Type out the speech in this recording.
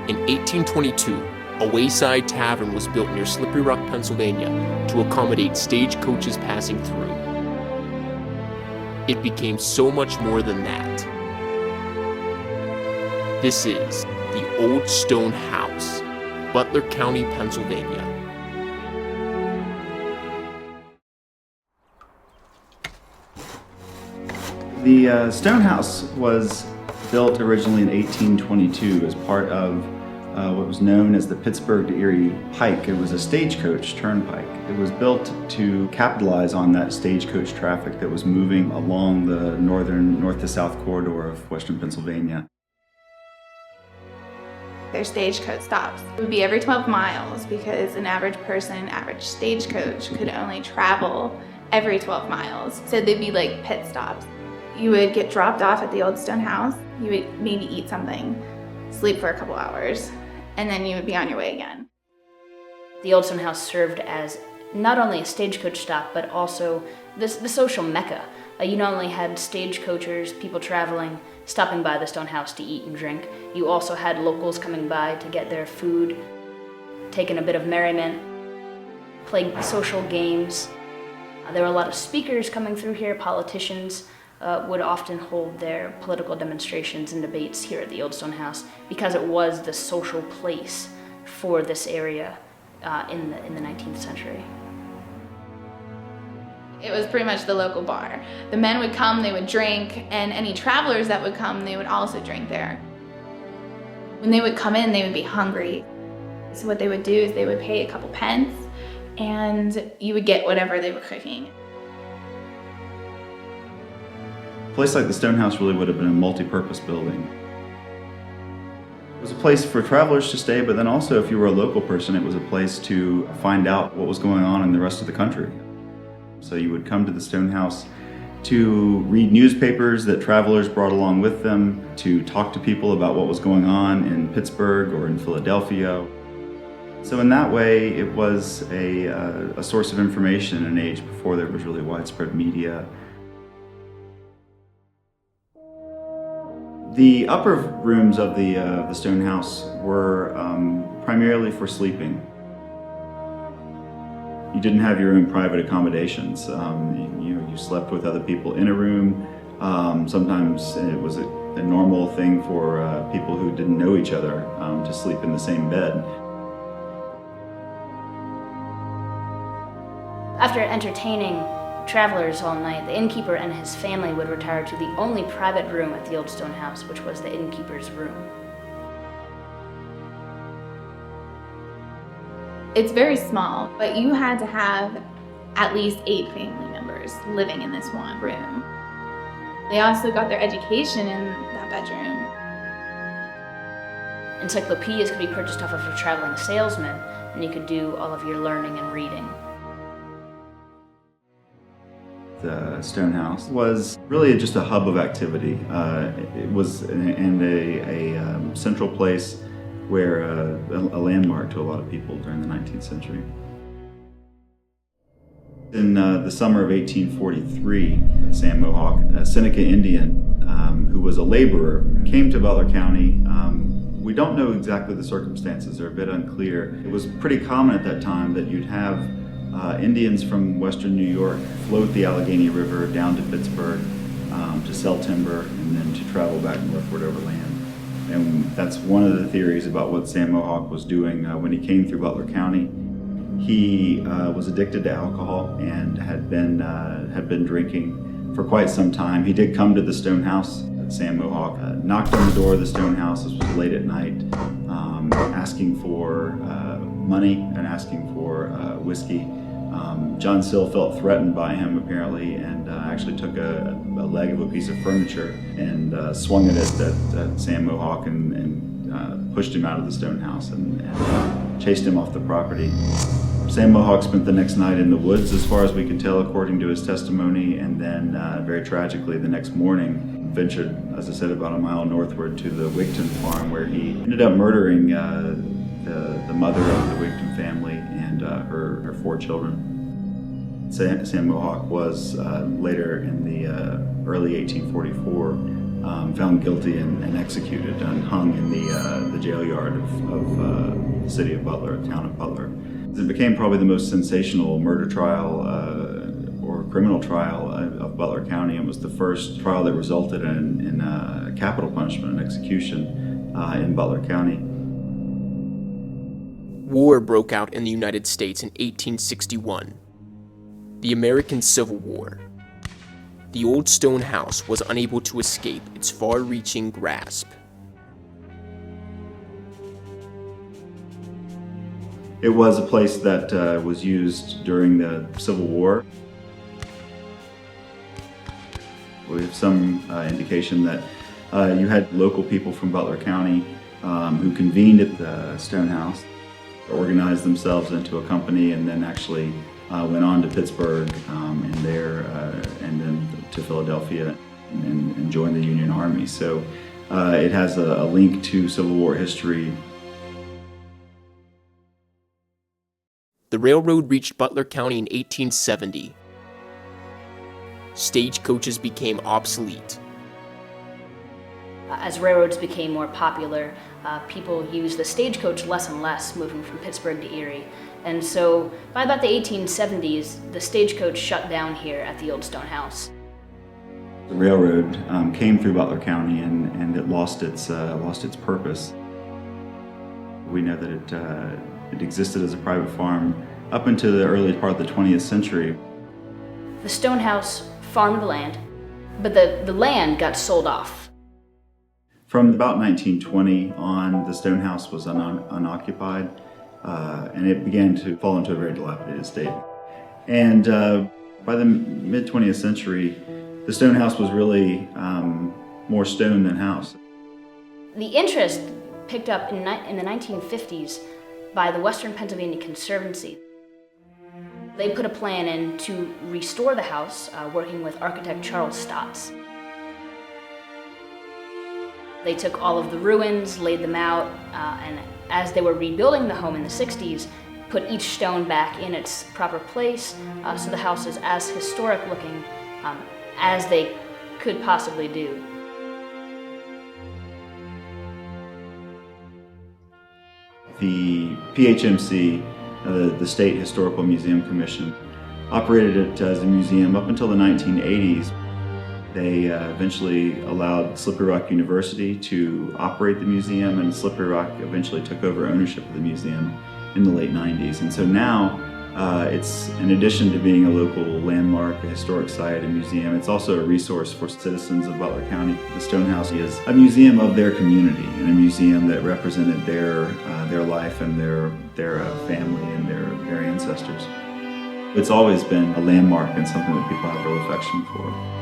In 1822, a wayside tavern was built near Slippery Rock, Pennsylvania, to accommodate stagecoaches passing through. It became so much more than that. This is the Old Stone House, Butler County, Pennsylvania. The Stone House was built originally in 1822 as part of what was known as the Pittsburgh to Erie Pike. It was a stagecoach turnpike. It was built to capitalize on that stagecoach traffic that was moving along the northern north to south corridor of western Pennsylvania. Their stagecoach stops would be every 12 miles because an average person, average stagecoach could only travel every 12 miles. So they'd be like pit stops. You would get dropped off at the Old Stone House. You would maybe eat something, sleep for a couple hours, and then you would be on your way again. The Old Stone House served as not only a stagecoach stop, but also the social mecca. You not only had stagecoachers, people traveling, stopping by the Stone House to eat and drink. You also had locals coming by to get their food, taking a bit of merriment, playing social games. There were a lot of speakers coming through here. Politicians would often hold their political demonstrations and debates here at the Old Stone House because it was the social place for this area in the 19th century. It was pretty much the local bar. The men would come, they would drink, and any travelers that would come, they would also drink there. When they would come in, they would be hungry. So what they would do is they would pay a couple pence, and you would get whatever they were cooking. A place like the Stone House really would have been a multi-purpose building. It was a place for travelers to stay, but then also if you were a local person, it was a place to find out what was going on in the rest of the country. So you would come to the Stone House to read newspapers that travelers brought along with them, to talk to people about what was going on in Pittsburgh or in Philadelphia. So in that way, it was a source of information in an age before there was really widespread media. The upper rooms of the Stone House were primarily for sleeping. You didn't have your own private accommodations. You slept with other people in a room. Sometimes it was a normal thing for people who didn't know each other to sleep in the same bed. After entertaining travelers all night, the innkeeper and his family would retire to the only private room at the Old Stone House, which was the innkeeper's room. It's very small, but you had to have at least 8 family members living in this one room. They also got their education in that bedroom. Encyclopedias could be purchased off of a traveling salesman, and you could do all of your learning and reading. The Stone House was really just a hub of activity. It was in a central place where a landmark to a lot of people during the 19th century. In the summer of 1843, Sam Mohawk, a Seneca Indian who was a laborer, came to Butler County. We don't know exactly the circumstances, they're a bit unclear. It was pretty common at that time that you'd have Indians from western New York float the Allegheny River down to Pittsburgh to sell timber and then to travel back northward overland. And that's one of the theories about what Sam Mohawk was doing when he came through Butler County. He was addicted to alcohol and had been drinking for quite some time. He did come to the Stone House. Sam Mohawk knocked on the door of the Stone House. This was late at night, asking for money and asking for whiskey. John Sill felt threatened by him apparently, and actually took a leg of a piece of furniture and swung it at Sam Mohawk and pushed him out of the Stone House and chased him off the property. Sam Mohawk spent the next night in the woods, as far as we can tell, according to his testimony, and then very tragically the next morning ventured, as I said, about a mile northward to the Wigton farm, where he ended up murdering the mother of the Wigton family and her 4 children. Sam Mohawk was later in the early 1844 found guilty and executed and hung in the jail yard of the city of Butler, town of Butler. It became probably the most sensational murder trial or criminal trial of Butler County, and was the first trial that resulted in capital punishment and execution in Butler County. War broke out in the United States in 1861. The American Civil War. The old stone house was unable to escape its far-reaching grasp. It was a place that was used during the Civil War. We have some indication that you had local people from Butler County who convened at the stone house, organized themselves into a company, and then actually went on to Pittsburgh and then to Philadelphia and joined the Union Army. So it has a link to Civil War history. The railroad reached Butler County in 1870. Stagecoaches became obsolete. As railroads became more popular, people used the stagecoach less and less, moving from Pittsburgh to Erie. And so by about the 1870s, the stagecoach shut down here at the old stone house. The railroad came through Butler County and it lost its purpose. We know that it existed as a private farm up into the early part of the 20th century. The stone house farmed the land, but the land got sold off. From about 1920 on, the stone house was unoccupied, and it began to fall into a very dilapidated state. And by the mid-20th century, the stone house was really more stone than house. The interest picked up in the 1950s by the Western Pennsylvania Conservancy. They put a plan in to restore the house, working with architect Charles Stotz. They took all of the ruins, laid them out, and as they were rebuilding the home in the 60s, put each stone back in its proper place, so the house is as historic looking as they could possibly do. The PHMC, the State Historical Museum Commission, operated it as a museum up until the 1980s. They eventually allowed Slippery Rock University to operate the museum, and Slippery Rock eventually took over ownership of the museum in the late 90s. And so now it's, in addition to being a local landmark, a historic site, a museum, it's also a resource for citizens of Butler County. The Stone House is a museum of their community, and a museum that represented their life and their family and their ancestors. It's always been a landmark and something that people have real affection for.